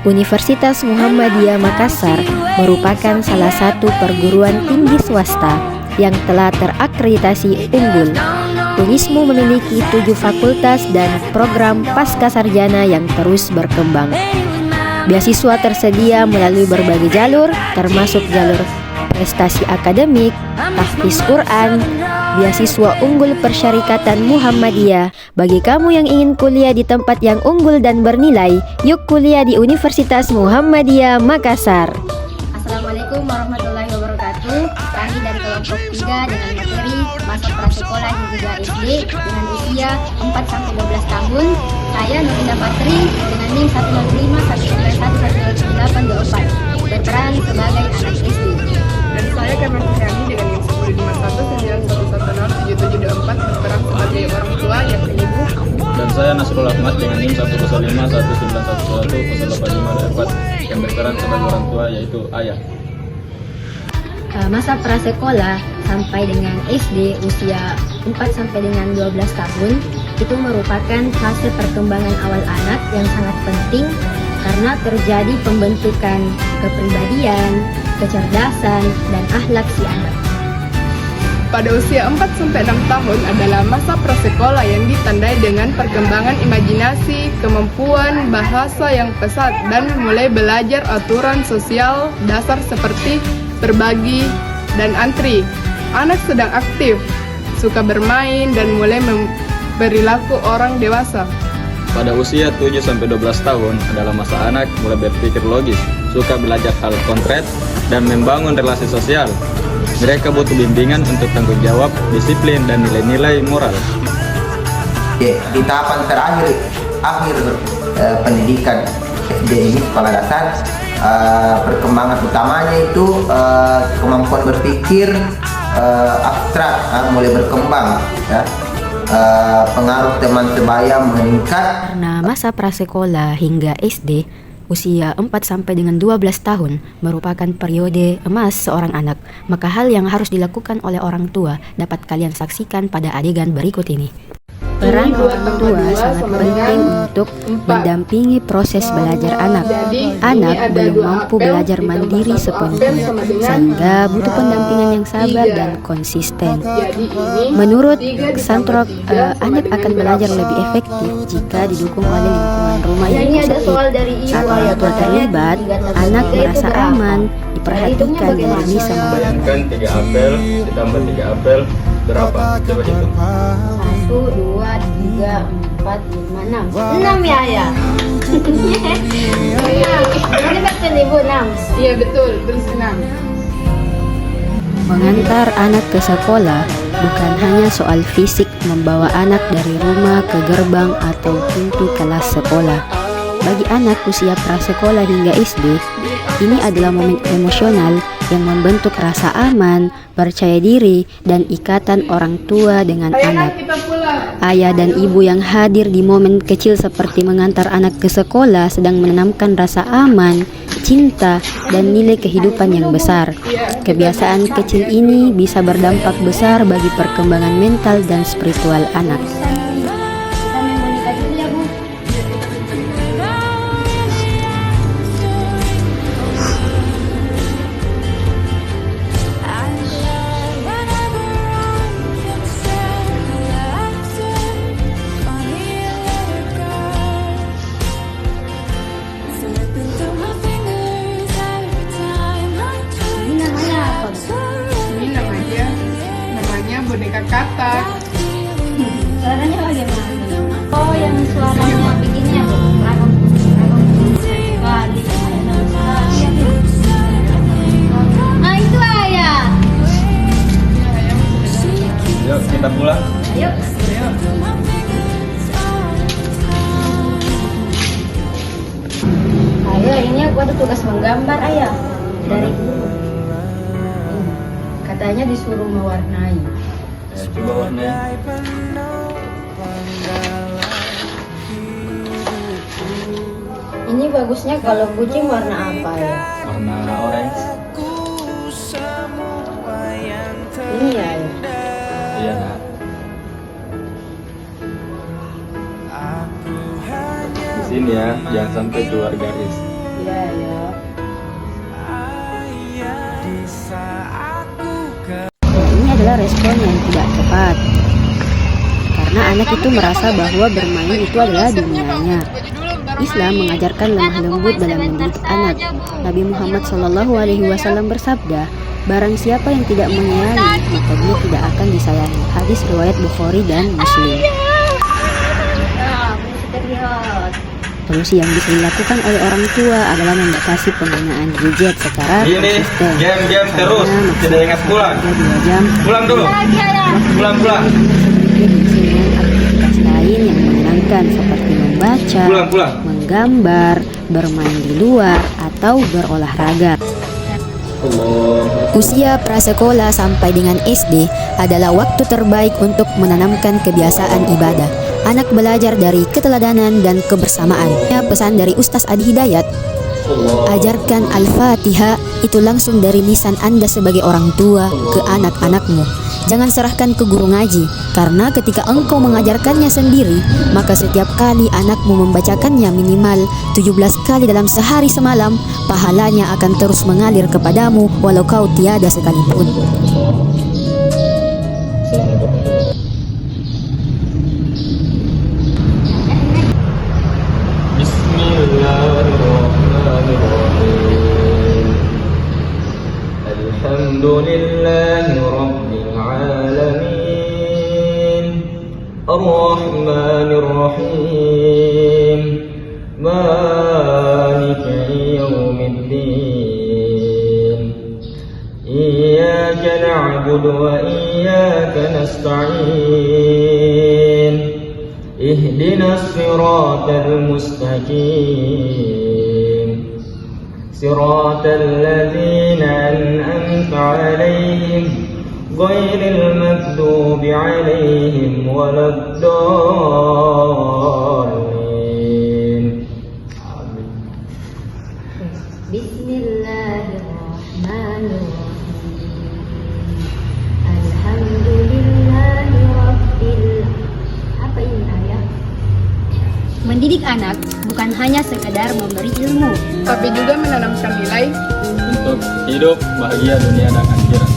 Universitas Muhammadiyah Makassar merupakan salah satu perguruan tinggi swasta yang telah terakreditasi unggul. UNISMU memiliki 7 fakultas dan program pascasarjana yang terus berkembang. Beasiswa tersedia melalui berbagai jalur, termasuk jalur prestasi akademik, tahfiz Quran, beasiswa unggul Persyarikatan Muhammadiyah. Bagi kamu yang ingin kuliah di tempat yang unggul dan bernilai, yuk kuliah di Universitas Muhammadiyah Makassar. Assalamualaikum warahmatullahi wabarakatuh. Kami dari kelompok 3 dengan materi masa prasekolah hingga SD dengan usia 4-12 tahun. Saya Nurinda Patri dengan NIM 105-191-10824 berperan sebagai anak SD. Dan saya Kemen Fitriani dengan NIM 10519110774 berperan sebagai orang tua yang ibu. Dan saya Nasrul Ahmad dengan NIM 105-191-18524 yang berperan sebagai orang tua yaitu ayah. Masa prasekolah sampai dengan SD usia 4 sampai dengan 12 tahun itu merupakan fase perkembangan awal anak yang sangat penting karena terjadi pembentukan kepribadian, kecerdasan, dan akhlak si anak. Pada usia 4-6 tahun adalah masa prasekolah yang ditandai dengan perkembangan imajinasi, kemampuan bahasa yang pesat, dan mulai belajar aturan sosial dasar seperti berbagi dan antri. Anak sedang aktif, suka bermain, dan mulai berperilaku orang dewasa. Pada usia 7-12 tahun adalah masa anak mulai berpikir logis, suka belajar hal konkret, dan membangun relasi sosial. Mereka butuh bimbingan untuk tanggung jawab, disiplin, dan nilai-nilai moral. Di tahapan terakhir pendidikan SD ini, sekolah dasar, perkembangan utamanya itu kemampuan berpikir abstrak mulai berkembang, ya. Pengaruh teman sebaya meningkat. Karena masa prasekolah hingga SD usia 4 sampai dengan 12 tahun merupakan periode emas seorang anak, maka hal yang harus dilakukan oleh orang tua dapat kalian saksikan pada adegan berikut ini. Peran orang tua sangat penting untuk mendampingi proses belajar anak. Anak belum mampu belajar mandiri sepenuhnya, sehingga butuh pendampingan yang sabar dan konsisten. Menurut Santrok, anak akan belajar lebih efektif jika didukung oleh lingkungan rumah yang positif. Saat orang tua terlibat, anak merasa aman, diperhatikan, dan bisa Bayangkan 3 apel ditambah 3 apel berapa? Coba hitung. 1, 2, 3, 4, 5, 6. 6 ya ayah. Ini betul ibu 6. Iya betul, terus 6. Mengantar anak ke sekolah bukan hanya soal fisik membawa anak dari rumah ke gerbang atau pintu kelas sekolah. Bagi anak usia prasekolah hingga SD, ini adalah momen emosional yang membentuk rasa aman, percaya diri, dan ikatan orang tua dengan anak. Ayah dan ibu yang hadir di momen kecil seperti mengantar anak ke sekolah sedang menanamkan rasa aman, cinta, dan nilai kehidupan yang besar. Kebiasaan kecil ini bisa berdampak besar bagi perkembangan mental dan spiritual anak. Boneka katak. Suaranya bagaimana? Oh, yang suaranya begini ya. Ah, itu ayah. Yuk kita pulang. Ayo. Ayah, ini aku ada tugas menggambar ayah dari guru. Katanya disuruh mewarnai. Coba warnanya. Ini bagusnya kalau kucing warna apa ya? Warna orange. Ini ya. Iya nak. Di sini ya, jangan sampai keluar garis. Nah, ini adalah respon yang tidak tepat. Karena anak itu merasa bahwa bermain itu adalah dunianya. Islam mengajarkan lemah lembut dalam mendidik anak. Nabi Muhammad SAW bersabda, barang siapa yang tidak menyayangi, maka dia tidak akan disayangi. Hadis riwayat Bukhari dan Muslim. Solusi yang bisa dilakukan oleh orang tua adalah membatasi penggunaan gadget secara Ini konsisten. game terus, Karena tidak ingat pulang. 2 jam. Pulang dulu. Pulang. Diisi dengan aktivitas lain yang menyenangkan seperti membaca, Pulang. menggambar, bermain di luar, atau berolahraga. Usia prasekolah sampai dengan SD adalah waktu terbaik untuk menanamkan kebiasaan ibadah. Anak belajar dari keteladanan dan kebersamaan. Pesan dari Ustaz Adi Hidayat, ajarkan Al-Fatihah itu langsung dari lisan Anda sebagai orang tua ke anak-anakmu. Jangan serahkan ke guru ngaji, karena ketika engkau mengajarkannya sendiri, maka setiap kali anakmu membacakannya minimal 17 kali dalam sehari semalam, pahalanya akan terus mengalir kepadamu walau kau tiada sekalipun. Bismillahirrahmanirrahim. Alhamdulillahi Rabbil Alamin. Ar-Rahmanir-Rahim. Maliki Yawmiddin. Iyyaka na'budu wa iyyaka nasta'in. Ihdinas siratal mustaqim. Siratal ladzina an'amta 'alaihim ghairil maghdubi 'alaihim waladdallin. Amin. Bismillahirrahmanirrahim. Alhamdulillahirabbil. Apa ini ayat? Mendidik anak bukan hanya sekedar memberi ilmu, tapi juga menanamkan nilai Untuk hidup bahagia dunia dan akhirat.